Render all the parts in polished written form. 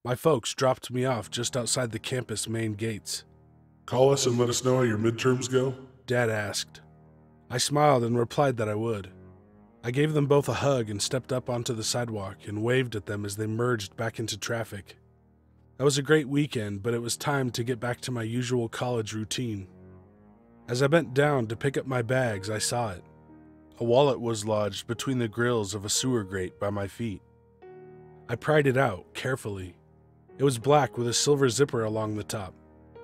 My folks dropped me off just outside the campus main gates. Call us and let us know how your midterms go? Dad asked. I smiled and replied that I would. I gave them both a hug and stepped up onto the sidewalk and waved at them as they merged back into traffic. That was a great weekend, but it was time to get back to my usual college routine. As I bent down to pick up my bags, I saw it. A wallet was lodged between the grills of a sewer grate by my feet. I pried it out carefully. It was black with a silver zipper along the top.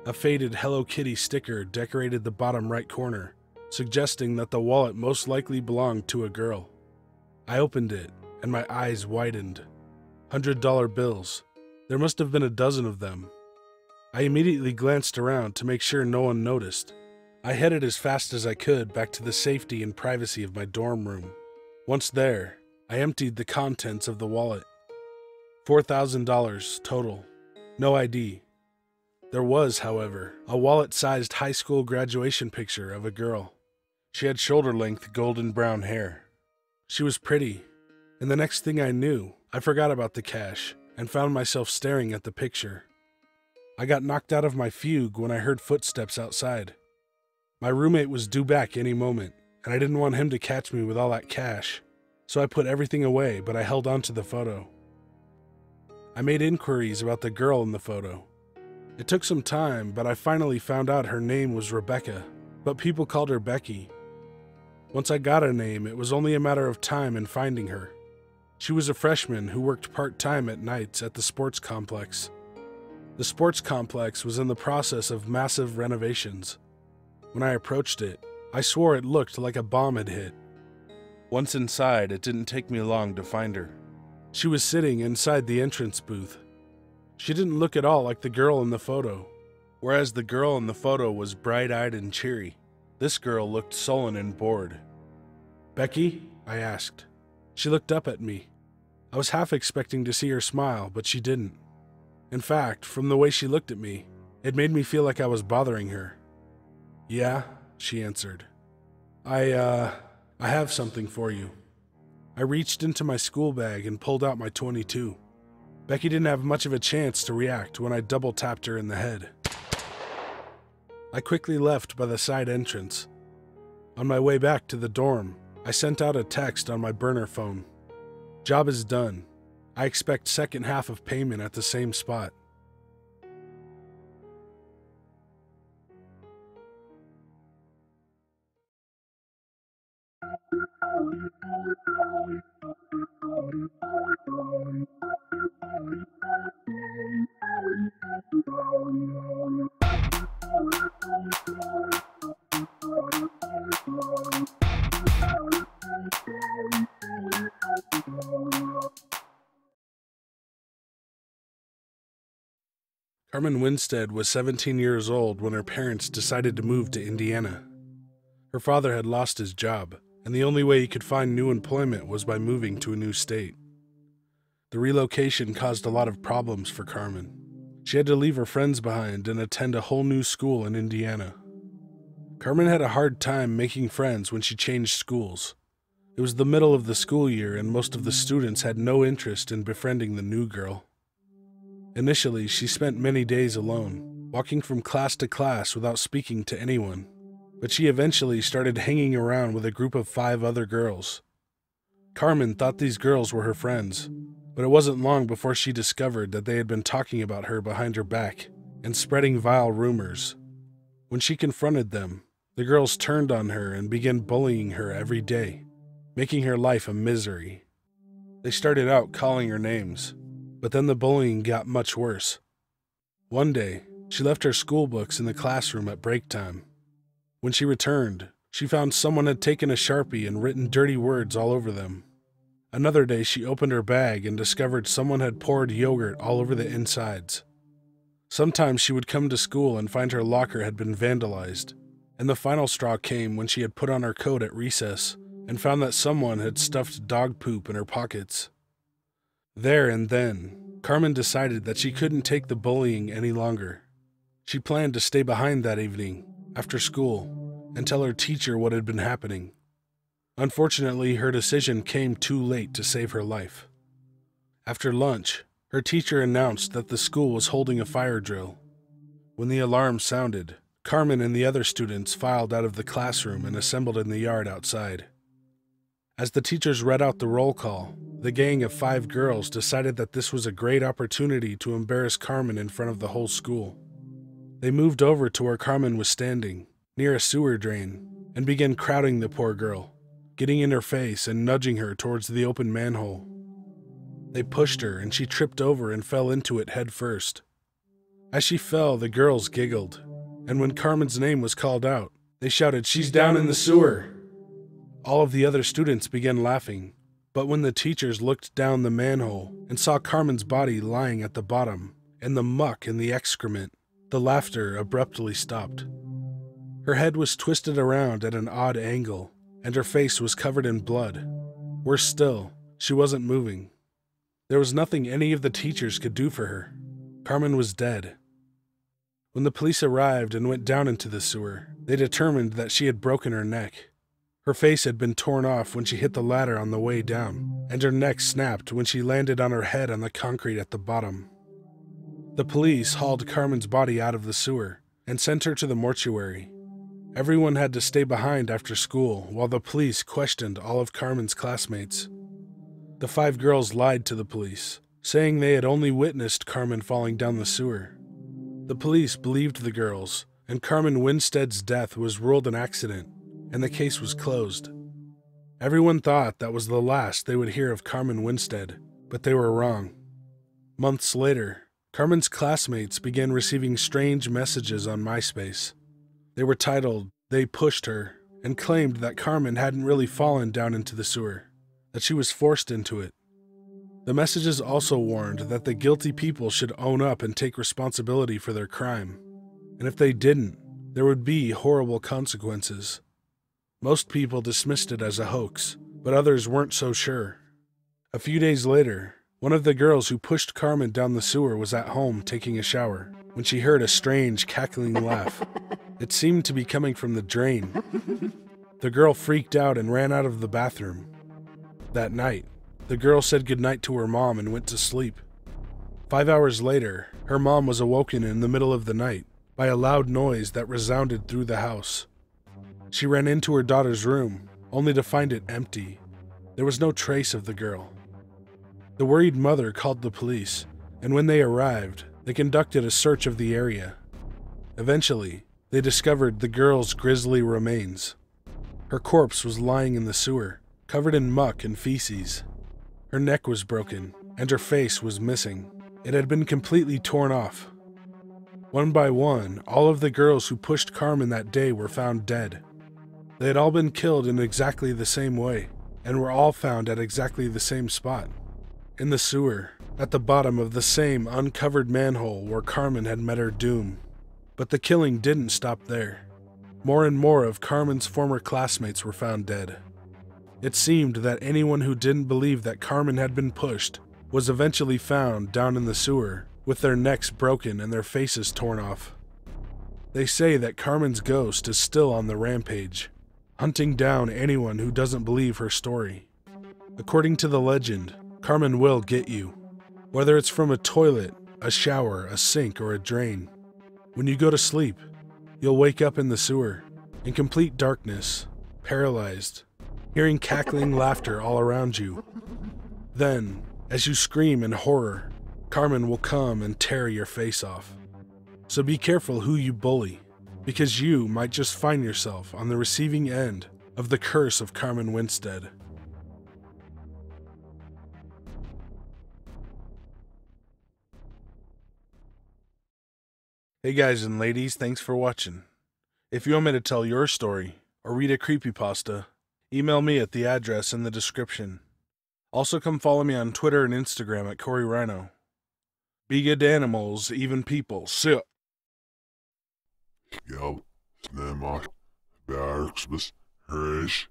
A faded Hello Kitty sticker decorated the bottom right corner, suggesting that the wallet most likely belonged to a girl. I opened it, and my eyes widened. $100 bills. There must have been a dozen of them. I immediately glanced around to make sure no one noticed. I headed as fast as I could back to the safety and privacy of my dorm room. Once there, I emptied the contents of the wallet. $4,000 total. No ID. There was, however, a wallet-sized high school graduation picture of a girl. She had shoulder-length golden brown hair. She was pretty, and the next thing I knew, I forgot about the cash and found myself staring at the picture. I got knocked out of my fugue when I heard footsteps outside. My roommate was due back any moment, and I didn't want him to catch me with all that cash, so I put everything away, but I held onto the photo. I made inquiries about the girl in the photo. It took some time, but I finally found out her name was Rebecca, but people called her Becky. Once I got a name, it was only a matter of time in finding her. She was a freshman who worked part-time at nights at the sports complex. The sports complex was in the process of massive renovations. When I approached it, I swore it looked like a bomb had hit. Once inside, it didn't take me long to find her. She was sitting inside the entrance booth. She didn't look at all like the girl in the photo. Whereas the girl in the photo was bright-eyed and cheery, this girl looked sullen and bored. "Becky?" I asked. She looked up at me. I was half expecting to see her smile, but she didn't. In fact, from the way she looked at me, it made me feel like I was bothering her. "Yeah," she answered. I have something for you." I reached into my school bag and pulled out my .22. Becky didn't have much of a chance to react when I double-tapped her in the head. I quickly left by the side entrance. On my way back to the dorm, I sent out a text on my burner phone. "Job is done. I expect second half of payment at the same spot." Carmen Winstead was 17 years old when her parents decided to move to Indiana. Her father had lost his job, and the only way he could find new employment was by moving to a new state. The relocation caused a lot of problems for Carmen. She had to leave her friends behind and attend a whole new school in Indiana. Carmen had a hard time making friends when she changed schools. It was the middle of the school year, and most of the students had no interest in befriending the new girl. Initially, she spent many days alone, walking from class to class without speaking to anyone, but she eventually started hanging around with a group of 5 other girls. Carmen thought these girls were her friends, but it wasn't long before she discovered that they had been talking about her behind her back and spreading vile rumors. When she confronted them, the girls turned on her and began bullying her every day, making her life a misery. They started out calling her names, but then the bullying got much worse. One day, she left her school books in the classroom at break time. When she returned, she found someone had taken a Sharpie and written dirty words all over them. Another day, she opened her bag and discovered someone had poured yogurt all over the insides. Sometimes she would come to school and find her locker had been vandalized, and the final straw came when she had put on her coat at recess and found that someone had stuffed dog poop in her pockets. There and then, Carmen decided that she couldn't take the bullying any longer. She planned to stay behind that evening, after school, and tell her teacher what had been happening. Unfortunately, her decision came too late to save her life. After lunch, Her teacher announced that the school was holding a fire drill. When the alarm sounded, Carmen and the other students filed out of the classroom and assembled in the yard outside. As the teachers read out the roll call, the gang of 5 girls decided that this was a great opportunity to embarrass Carmen in front of the whole school. They moved over to where Carmen was standing, near a sewer drain, and began crowding the poor girl, getting in her face and nudging her towards the open manhole. They pushed her and she tripped over and fell into it head first. As she fell, the girls giggled, and when Carmen's name was called out, they shouted, "She's down in the sewer!" All of the other students began laughing, but when the teachers looked down the manhole and saw Carmen's body lying at the bottom, and the muck and the excrement, the laughter abruptly stopped. Her head was twisted around at an odd angle, and her face was covered in blood. Worse still, she wasn't moving. There was nothing any of the teachers could do for her. Carmen was dead. When the police arrived and went down into the sewer, they determined that she had broken her neck. Her face had been torn off when she hit the ladder on the way down, and her neck snapped when she landed on her head on the concrete at the bottom. The police hauled Carmen's body out of the sewer and sent her to the mortuary. Everyone had to stay behind after school while the police questioned all of Carmen's classmates. The 5 girls lied to the police, saying they had only witnessed Carmen falling down the sewer. The police believed the girls, and Carmen Winstead's death was ruled an accident, and the case was closed. Everyone thought that was the last they would hear of Carmen Winstead, but they were wrong. Months later, Carmen's classmates began receiving strange messages on MySpace. They were titled, "They Pushed Her," and claimed that Carmen hadn't really fallen down into the sewer, that she was forced into it. The messages also warned that the guilty people should own up and take responsibility for their crime, and if they didn't, there would be horrible consequences. Most people dismissed it as a hoax, but others weren't so sure. A few days later, one of the girls who pushed Carmen down the sewer was at home taking a shower when she heard a strange cackling laugh. It seemed to be coming from the drain. The girl freaked out and ran out of the bathroom. That night, the girl said goodnight to her mom and went to sleep. 5 hours later, her mom was awoken in the middle of the night by a loud noise that resounded through the house. She ran into her daughter's room, only to find it empty. There was no trace of the girl. The worried mother called the police, and when they arrived, they conducted a search of the area. Eventually, they discovered the girl's grisly remains. Her corpse was lying in the sewer, covered in muck and feces. Her neck was broken, and her face was missing. It had been completely torn off. One by one, all of the girls who pushed Carmen that day were found dead. They had all been killed in exactly the same way, and were all found at exactly the same spot. In the sewer, at the bottom of the same uncovered manhole where Carmen had met her doom. But the killing didn't stop there. More and more of Carmen's former classmates were found dead. It seemed that anyone who didn't believe that Carmen had been pushed was eventually found down in the sewer, with their necks broken and their faces torn off. They say that Carmen's ghost is still on the rampage, hunting down anyone who doesn't believe her story. According to the legend, Carmen will get you, whether it's from a toilet, a shower, a sink, or a drain. When you go to sleep, you'll wake up in the sewer, in complete darkness, paralyzed, hearing cackling laughter all around you. Then, as you scream in horror, Carmen will come and tear your face off. So be careful who you bully, because you might just find yourself on the receiving end of the curse of Carmen Winstead. Hey guys and ladies, thanks for watching. If you want me to tell your story, or read a creepypasta, email me at the address in the description. Also come follow me on Twitter and Instagram at Corey Rhino. Be good to animals, even people. See ya! Ja, snämar, bärksbes, hörs.